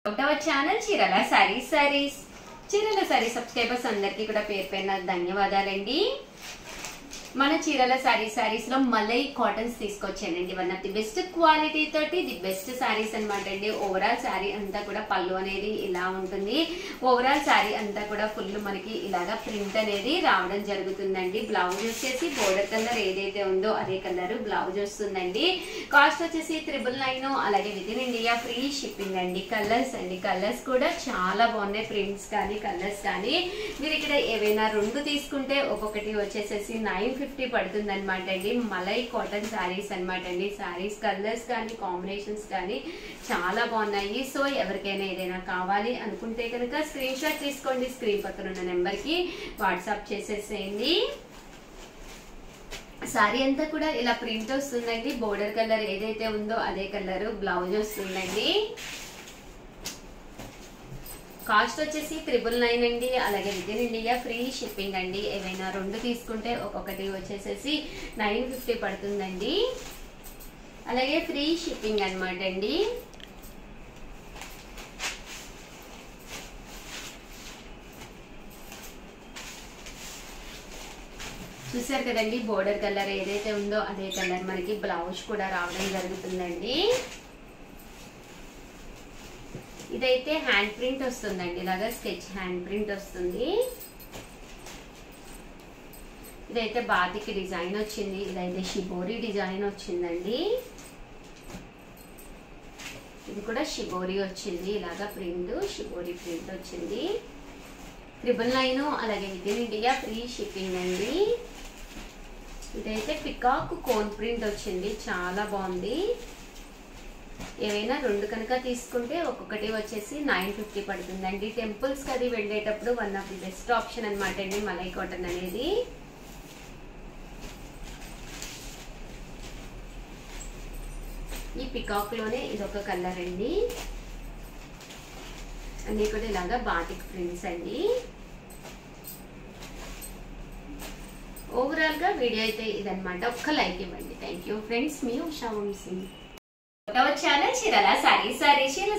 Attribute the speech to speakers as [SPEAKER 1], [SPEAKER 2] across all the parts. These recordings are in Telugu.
[SPEAKER 1] our channel చీరల సారీస్ చీరల సారీ సబ్స్క్రైబర్స్ అందరికీ కూడా పేరు పేరున ధన్యవాదాలండి. మన చీరల సారీస్ లో మలై కాటన్స్ తీసుకొచ్చానండి. One of the best quality తోటి ది బెస్ట్ సారీస్ అనమాట అండి. ఓవరాల్ సారీ అంతా కూడా పళ్ళు అనేది ఇలా ఉంటుంది. ఓవరాల్ సారీ అంతా కూడా ఫుల్ మనకి ఇలాగా ప్రింట్ అనేది రావడం జరుగుతుందండి. బ్లౌజ్ వచ్చేసి బోర్డర్ కలర్ ఏదైతే ఉందో అదే కలర్ బ్లౌజ్ వస్తుందండి. కాస్ట్ వచ్చేసి 999. అలాగే within India free shipping అండి. కలర్స్ కూడా చాలా బాగున్నాయి. ప్రింట్స్ కానీ కలర్స్ కానీ మీరు ఇక్కడ ఏవైనా రెండు తీసుకుంటే ఒక్కొక్కటి వచ్చేసేసి 950 పడుతుంది అనమాట అండి. మలై కాటన్ సారీస్ అనమాట అండి. సారీస్ కలర్స్ కానీ కాంబినేషన్స్ కానీ చాలా బాగున్నాయి. సో ఎవరికైనా ఏదైనా కావాలి అనుకుంటే కనుక స్క్రీన్ షాట్ తీసుకోండి. స్క్రీన్ పక్కన ఉన్న నెంబర్ కి వాట్సాప్ చేసేసేయండి. సారీ అంతా కూడా ఇలా ప్రింట్ వస్తుందండి. బోర్డర్ కలర్ ఏదైతే ఉందో అదే కలర్ బ్లౌజ్ వస్తుందండి. కాస్ట్ వచ్చేసి 999 అండి. అలాగే within India free shipping అండి. ఏవైనా రెండు తీసుకుంటే ఒక్కొక్కటి వచ్చేసేసి 950 పడుతుందండి. అలాగే ఫ్రీ షిప్పింగ్ అనమాట అండి. చూసారు కదండి, బోర్డర్ కలర్ ఏదైతే ఉందో అదే కలర్ మనకి బ్లౌజ్ కూడా రావడం జరుగుతుందండి. ఇదైతే హ్యాండ్ ప్రింట్ వస్తుందండి. ఇలాగా స్కెచ్ హ్యాండ్ ప్రింట్ వస్తుంది. ఇదైతే బాతికి డిజైన్ వచ్చింది. ఇదైతే షిబోరి డిజైన్ వచ్చిందండి. ఇది కూడా షిబోరి వచ్చింది. ఇలాగా ప్రింట్ షిబోరి ప్రింట్ వచ్చింది. 999. అలాగే within India free shipping అండి. ఇదైతే పికాక్ కోన్ ప్రింట్ వచ్చింది. చాలా బాగుంది. ఏవైనా రెండు కనుక తీసుకుంటే ఒక్కొక్కటి వచ్చేసి 950 పడుతుందండి. టెంపుల్స్ కి అది వెళ్ళేటప్పుడు one of the best option అనమాట అండి మలై కాటన్ అనేది. ఈ పికాక్ లోనే ఇదొక కలర్ అండి. అన్ని కూడా ఇలాగా బాటిక్ ప్రింట్స్ అండి. ఓవరాల్ గా వీడియో అయితే ఇదనమాట. ఒక్క లైక్ ఇవ్వండి. Thank you friends. మీ Usha Vamshi. Our channel Chirala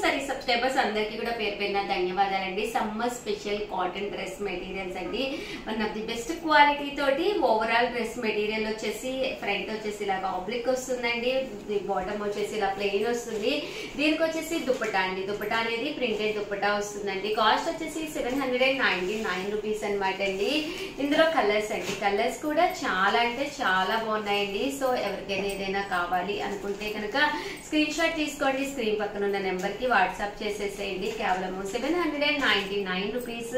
[SPEAKER 1] sari subscribers అందరికీ కూడా పేరు పేరున ధన్యవాదాలండి. Summer special cotton dress materials అండి. One of the best quality తోటి ఓవరాల్ డ్రెస్ మెటీరియల్ వచ్చేసి ఫ్రంట్ వచ్చేసి ఇలాగా ఆబ్లిక్ వస్తుందండి. బాటమ్ వచ్చేసి ఇలా ప్లెయిన్ వస్తుంది. దీనికి వచ్చేసి దుపట్టా అండి. దుపట్టా అనేది ప్రింటెడ్ దుపట్టా వస్తుందండి. కాస్ట్ వచ్చేసి 799 రూపీస్ అనమాట అండి. ఇందులో కలర్స్ అండి. కలర్స్ కూడా చాలా అంటే చాలా బాగున్నాయండి. సో ఎవరికైనా ఏదైనా కావాలి అనుకుంటే కనుక స్క్రీన్ షాట్ తీసుకోండి. స్క్రీన్ పక్కన ఉన్న నెంబర్ కి వాట్సాప్ చేసేసేయండి. కేవలం 799 రూపీస్.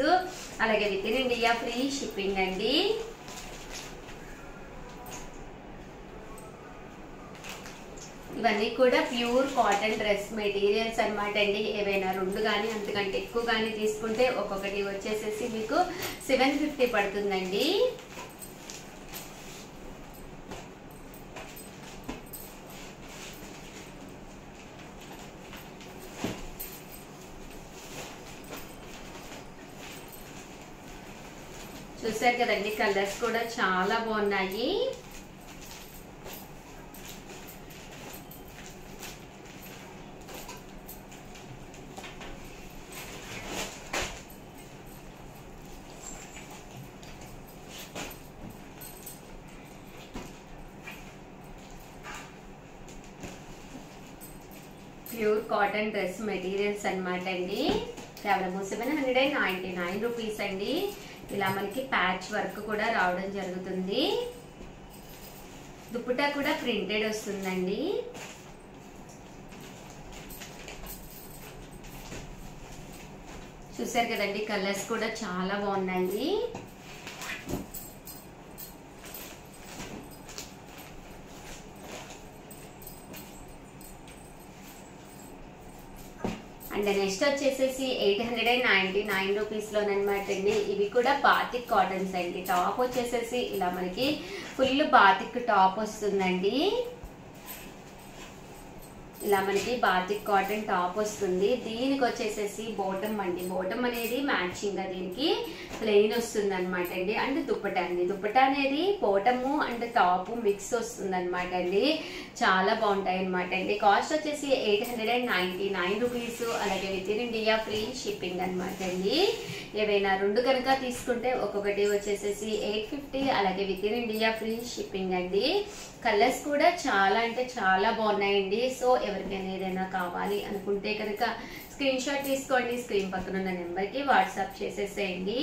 [SPEAKER 1] అలాగే within India free shipping అండి. ఇవన్నీ కూడా ప్యూర్ కాటన్ డ్రెస్ మెటీరియల్స్ అనమాట అండి. ఏవైనా రెండు కానీ అంతకంటే ఎక్కువ కానీ తీసుకుంటే ఒక్కొక్కటి వచ్చేసేసి మీకు 750 పడుతుందండి. చూసారు కదండి, కలర్స్ కూడా చాలా బాగున్నాయి. ప్యూర్ కాటన్ డ్రెస్ మెటీరియల్స్ అనమాట అండి. కేవలం 799 రూపీస్ అండి. ఇలా మనకి ప్యాచ్ వర్క్ కూడా రావడం జరుగుతుంది. దుపట్టా కూడా ప్రింటెడ్ వస్తుందండి. చూసారు కదండి, కలర్స్ కూడా చాలా బాగున్నాయి. అండ్ నెక్స్ట్ వచ్చేసేసి 899 రూపీస్ లోనమాట అండి. ఇవి కూడా బాతిక్ కాటన్స్ అండి. టాప్ వచ్చేసేసి ఇలా మనకి ఫుల్ బాతిక్ టాప్ వస్తుందండి. ఇలా మనకి బాతిక్ కాటన్ టాప్ వస్తుంది. దీనికి వచ్చేసేసి బాటమ్ అండి. బాటమ్ అనేది మ్యాచింగ్ గా దీనికి ప్లెయిన్ వస్తుంది అనమాట అండి. అండ్ దుప్పటా అండి. దుప్పటా అనేది బాటమ్ అండ్ టాప్ మిక్స్ వస్తుంది అనమాట అండి. చాలా బాగుంటాయి అనమాట అండి. కాస్ట్ వచ్చేసి 899 రూపీస్. అలాగే within India free shipping అనమాట అండి. ఏవైనా రెండు కనుక తీసుకుంటే ఒక్కొక్కటి వచ్చేసేసి 850. అలాగే within India free shipping అండి. కలర్స్ కూడా చాలా అంటే చాలా బాగున్నాయండి. సో ఎవరికైనా ఏదైనా కావాలి అనుకుంటే కనుక స్క్రీన్ షాట్ తీసుకోండి. స్క్రీన్ పక్కన ఉన్న నెంబర్ కి వాట్సాప్ చేసేసేయండి.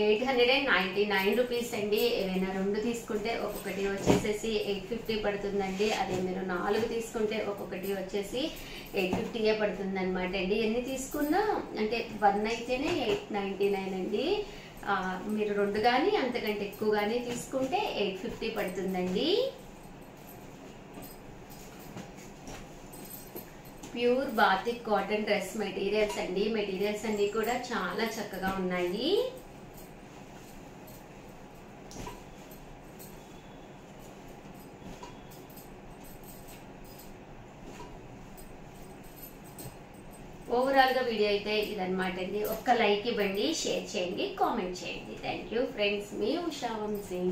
[SPEAKER 1] 899 రూపీస్ అండి. ఏవైనా రెండు తీసుకుంటే ఒక్కొక్కటి వచ్చేసేసి 850 పడుతుందండి. అదే మీరు 4 తీసుకుంటే ఒక్కొక్కటి వచ్చేసి 850 పడుతుంది అనమాట అండి. ఎన్ని తీసుకున్నా అంటే 1 అయితేనే 899 అండి. మీరు 2 కానీ అంతకంటే ఎక్కువ కానీ తీసుకుంటే 850 పడుతుందండి. Pure batik cotton dress materials అండి. మెటీరియల్స్ అన్ని కూడా చాలా చక్కగా ఉన్నాయి. ఓవరాల్ గా వీడియో అయితే ఇదన్నమాట అండి. ఒక్క లైక్ ఇవ్వండి, షేర్ చేయండి, కామెంట్ చేయండి. Thank you friends. మీ ఉషా వంశీ.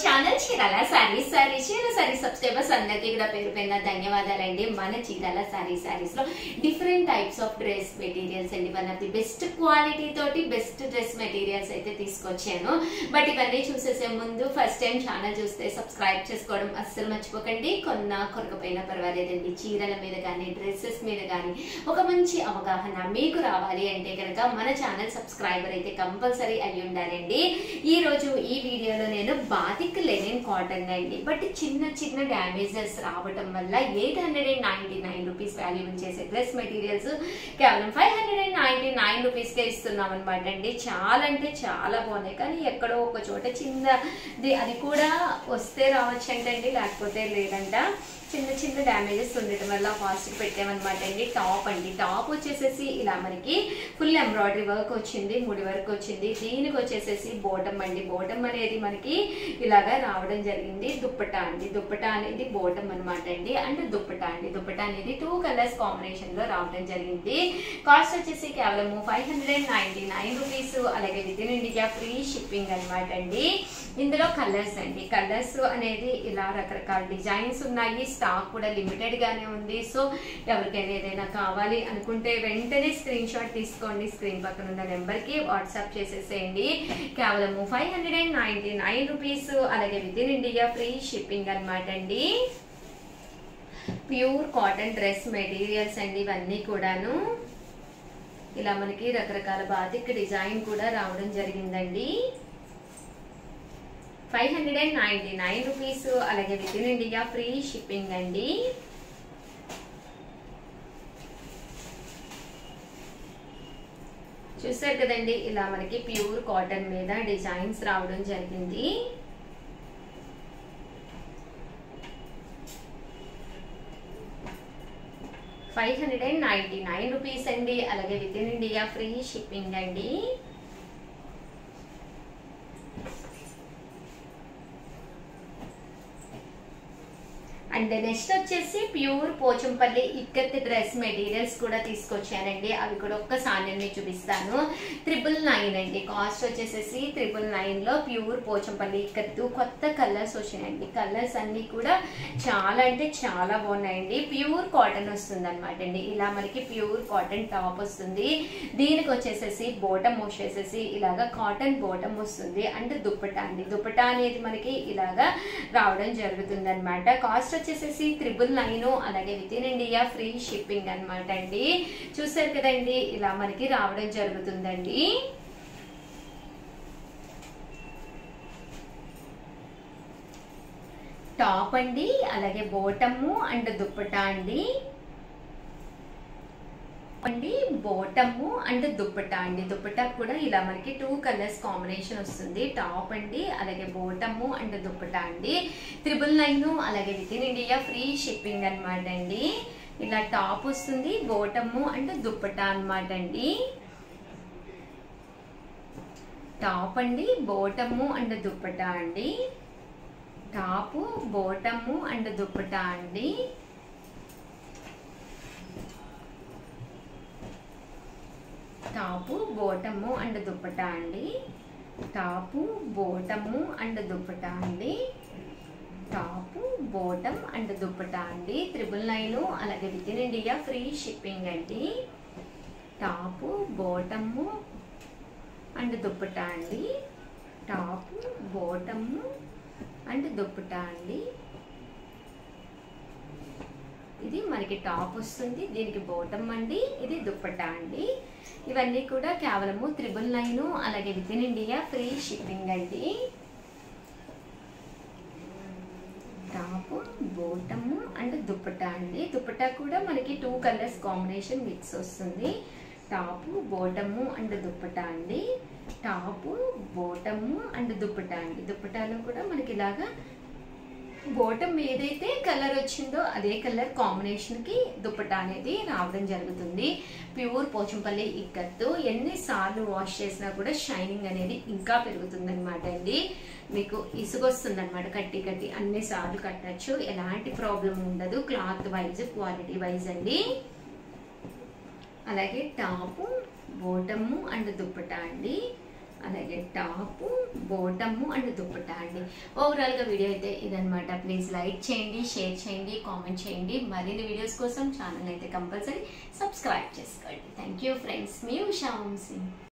[SPEAKER 1] ఛానల్ చీరాల సారీస్. చీరాల సారీస్ సబ్స్క్రైబర్స్ అందరికీ కూడా పేరు పైన ధన్యవాదాలండి. మన చీరాల సారీస్ లో different types of dress materials అండి. One of the best quality తోటి బెస్ట్ డ్రెస్ మెటీరియల్స్ అయితే తీసుకొచ్చాను. బట్ ఇవన్నీ చూసేసే ముందు ఫస్ట్ టైం ఛానల్ చూస్తే సబ్స్క్రైబ్ చేసుకోవడం అస్సలు మర్చిపోకండి. కొనకపోయినా పర్వాలేదండి. చీరల మీద కానీ డ్రెస్సెస్ మీద కానీ ఒక మంచి అవగాహన మీకు రావాలి అంటే కనుక మన ఛానల్ సబ్స్క్రైబర్ అయితే కంపల్సరీ అయ్యి ఉండాలండి. ఈ రోజు ఈ వీడియోలో నేను బాతిక్ లెనిన్ కాటన్ అండి. బట్ చిన్న డ్యామేజెస్ రావటం వల్ల 899 రూపీస్ వాల్యూ చేసే డ్రెస్ మెటీరియల్స్ కేవలం 599 రూపీస్ కే ఇస్తున్నాం అనమాట అండి. చాలా అంటే చాలా బాగున్నాయి. కానీ ఎక్కడో ఒక చోట చిన్నది అది కూడా వస్తే రావచ్చు అంటండి, లేకపోతే లేదంట. చిన్న డ్యామేజెస్ ఉండటం వల్ల కాస్ట్ పెట్టామన్నమాట అండి. టాప్ అండి. టాప్ వచ్చేసేసి ఇలా మనకి ఫుల్ ఎంబ్రాయిడరీ వర్క్ వచ్చింది, ముడి వర్క్ వచ్చింది. దీనికి వచ్చేసేసి బోటమ్ అండి. బోటమ్ అనేది మనకి ఇలాగా రావడం జరిగింది. దుప్పటా అండి. దుప్పటా అనేది బోటమ్ అనమాట అండి. అండ్ దుప్పటా అండి. దుప్పటా అనేది 2 కలర్స్ కాంబినేషన్ లో రావడం జరిగింది. కాస్ట్ వచ్చేసి కేవలం 599 రూపీస్. అలాగే within India free shipping అనమాట అండి. ఇందులో కలర్స్ అండి. కలర్స్ అనేది ఇలా రకరకాల డిజైన్స్ ఉన్నాయి. స్టాక్ కూడా లిమిటెడ్ గానే ఉంది. సో ఎవరికైనా ఏదైనా కావాలి అనుకుంటే వెంటనే స్క్రీన్ షాట్ తీసుకోండి. స్క్రీన్ పక్కన ఉన్న నెంబర్ కి వాట్సాప్ చేసేసేయండి. కేవలం 599 రూపీస్. అలాగే within India free shipping అనమాట అండి. ప్యూర్ కాటన్ డ్రెస్ మెటీరియల్స్ అండి. ఇవన్నీ కూడాను ఇలా మనకి రకరకాల బాతిక్ డిజైన్ కూడా రావడం జరిగిందండి. 599 రూపీస్. అలాగే within India free shipping అండి. చూసారు కదండి, ఇలా మనకి ప్యూర్ కాటన్ మీద డిజైన్స్ రావడం జరిగింది. ₹599 అండి. అలాగే within India free shipping అండి. అండ్ నెక్స్ట్ వచ్చేసి pure Pochampally ikat dress materials కూడా తీసుకొచ్చానండి. అవి కూడా ఒక్కసారి నేను చూపిస్తాను. 999 అండి. కాస్ట్ వచ్చేసేసి 999 లో ప్యూర్ పోచంపల్లి ఇక్కత్తు కొత్త కలర్స్ వచ్చినాయండి. కలర్స్ అన్ని కూడా చాలా అంటే చాలా బాగున్నాయండి. ప్యూర్ కాటన్ వస్తుంది అనమాట అండి. ఇలా మనకి ప్యూర్ కాటన్ టాప్ వస్తుంది. దీనికి వచ్చేసేసి బోటమ్ వచ్చేసేసి ఇలాగా కాటన్ బోటమ్ వస్తుంది. అండ్ దుప్పటా అండి. దుప్పటా అనేది మనకి ఇలాగా రావడం జరుగుతుంది అనమాట. కాస్ట్ వచ్చేసేసి 999. అలాగే within India free shipping అనమాట అండి. చూసారు కదండి, ఇలా మనకి రావడం జరుగుతుందండి. టాప్ అండి. అలాగే బోటము అండ్ దుప్పటా అండి. బోటము అండ్ దుప్పటా అండి. దుప్పటా కూడా ఇలా మనకి 2 కలర్స్ కాంబినేషన్ వస్తుంది. టాప్ అండి. అలాగే బోటము అండ్ దుప్పటా అండి. 999. అలాగే within India free shipping అనమాట అండి. ఇలా టాప్ వస్తుంది, బోటము అండ్ దుప్పటా అనమాట అండి. టాప్ అండి, బోటము అండ్ దుప్పటా అండి. టాపు బాటము అండ్ దుప్పటా అండి. టాపు బాటము అండ్ దుప్పటా అండి. టాపు బాటము అండ్ దుప్పటా అండి. టాపు బాటమ్ అండ్ దుప్పటా అండి. 999 అలాగే within India free shipping అండి. టాపు బాటము అండ్ దుప్పటా అండి. టాపు బాటము అండ్ దుప్పటా అండి. ఇది మనకి టాప్ వస్తుంది, దీనికి బాటమ్ అండి, ఇది దుప్పటా అండి. ఇవన్నీ కూడా కేవలము 999 అలాగే within India free shipping అండి. టాప్ బాటమ్ అండ్ దుప్పటా అండి. దుప్పటా కూడా మనకి 2 కలర్స్ కాంబినేషన్ మిక్స్ వస్తుంది. టాప్ బాటమ్ అండ్ దుప్పటా అండి. టాప్ బాటమ్ అండ్ దుప్పటా అండి. దుప్పటాలో కూడా మనకి ఇలాగా బాటమ్ ఏదైతే కలర్ వచ్చిందో అదే కలర్ కాంబినేషన్ కి దుప్పటా అనేది రావడం జరుగుతుంది. ప్యూర్ పోచంపల్లి ఇక్కత్తు. ఎన్నిసార్లు వాష్ చేసినా కూడా షైనింగ్ అనేది ఇంకా పెరుగుతుంది అనమాట అండి. మీకు ఇసుగొస్తుంది అనమాట, కట్టి కట్టి అన్నిసార్లు కట్టచ్చు, ఎలాంటి ప్రాబ్లం ఉండదు. క్లాత్ వైజ్ క్వాలిటీ వైజ్ అండి. అలాగే టాపు బాటము అండ్ దుప్పటా అండి. అలాగే టాపు బాటము అండ్ దుప్పటా అండి. ఓవరాల్గా వీడియో అయితే ఇదనమాట. ప్లీజ్ లైక్ చేయండి, షేర్ చేయండి, కామెంట్ చేయండి. మరిన్ని వీడియోస్ కోసం ఛానల్ అయితే కంపల్సరీ సబ్స్క్రైబ్ చేసుకోండి. Thank you friends. మీ ఉషా వంశీ.